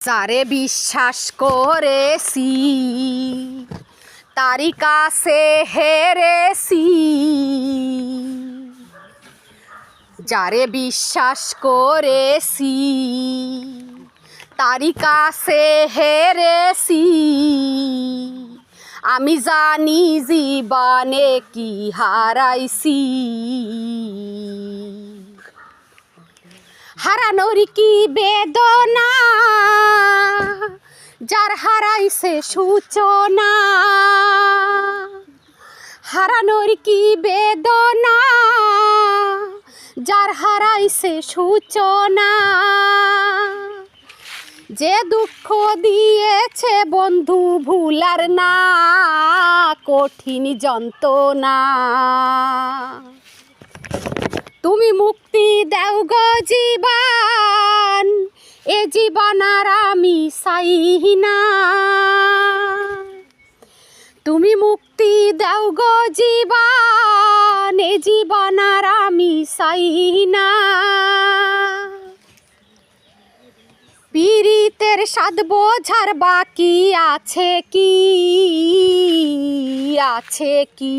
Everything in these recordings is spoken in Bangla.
যারে বিশ্বাস করেছি তারি কাছে হেরেছি, যারে বিশ্বাস করেছি তারি কাছে হেরেছি। আমি জানি জীবনে কি হারাইছি, হারানোর কি বেদনা, যার হারাইছে সূচনা। হারানোর কি বেদনা, যার হারাইছে সূচনা। যে দুঃখ দিয়েছে বন্ধু ভুলার না, কঠিন যন্ত্রণা। তুমি মুক্তি দাও গো জীবন, এ জীবন আর আমি চাই না। তুমি মুক্তি দাও গো জীবন, এ জীবন আর আমি চাই না। পীড়িতের স্বাদ বোঝার বাকি আছে কি, আছে কি?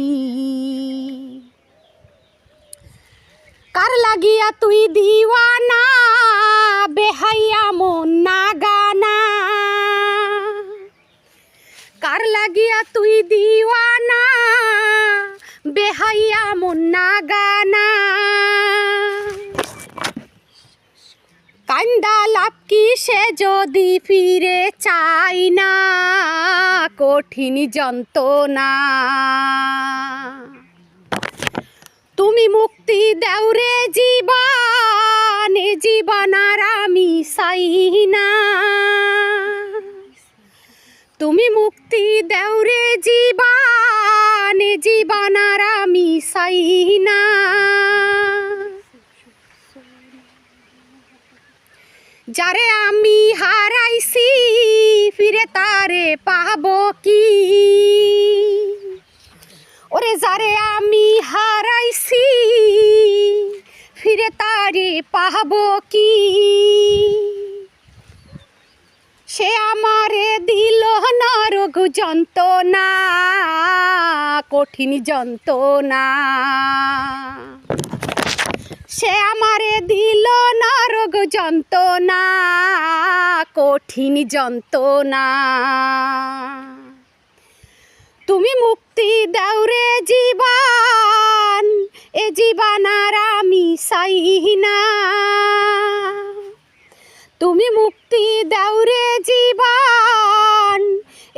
কার লাগিয়া তুই দিওয়ানা, বেহাইয়া মন না গানা। কার লাগিয়া তুই দিওয়ানা, বেহাইয়া মন না গানা। কান্দা লাভ কি সে যদি ফিরে চাই না, কঠিন যন্ত্রণা। তুমি মুক্তি দাও রে জীবন, এ জীবন আর আমি চাই না। তুমি মুক্তি দাও রে জীবন, এ জীবন আর আমি চাই না। যারে আমি হারাইছি ফিরে তারে পাবো কি? ওরে যারে আমি হারাইছি ফিরে তারে পাবো কি? সে আমারে দিল নরক যন্ত্রণা, কঠিন যন্ত্রণা। সে আমারে দিল নরক যন্ত্রণা, কঠিন যন্ত্রণা। তুমি মুক্তি দাও রে জীবন, এ জীবন আর আমি চাই না। তুমি মুক্তি দাও রে জীবন,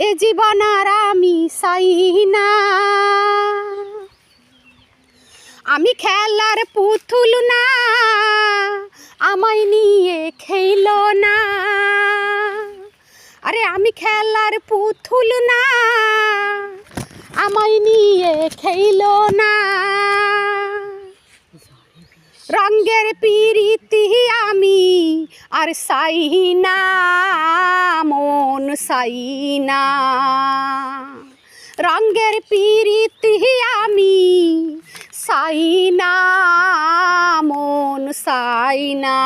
এ জীবন আর আমি চাই না। আমি খেলার পুতুল না, আমায় নিয়ে খেলো না। আরে আমি খেলার পুতুল না, আমায় নিয়ে খেলো না। রঙের পিরিতি আমি আর চাই না, মন চাই না। রঙের পিরিতি আমি চাই না, মন চাই না।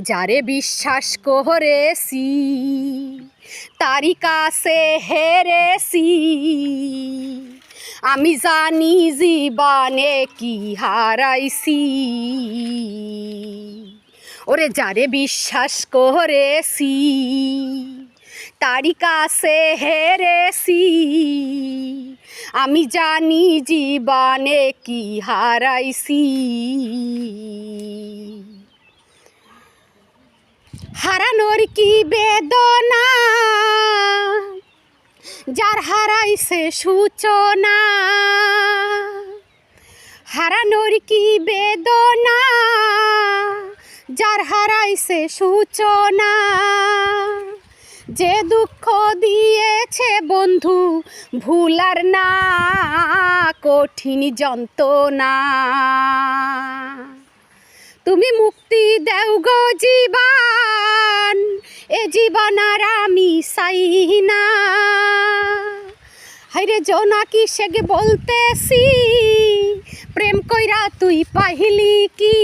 যারে বিশ্বাস করেছি তারি কাছে হেরেছি। আমি জানি জীবনে কি হারাইছি। ওরে যারে বিশ্বাস করেছি তারি কাছে হেরেছি। আমি জানি জীবনে কি হারাইছি। হারানোর কি বেদনা, যার হারাইছে সূচনা। হারানোর কি বেদনা, যার হারাইছে সূচনা। যে দুঃখ দিয়েছে বন্ধু ভুলার না, কঠিন যন্ত্রণা। তুমি মুক্তি দাও গো জীবন, এ জীবন আর আমি চাই না। হাইরে জোনাকি সেগে বলতেছি, প্রেম কইরা তুই পাইলি কি?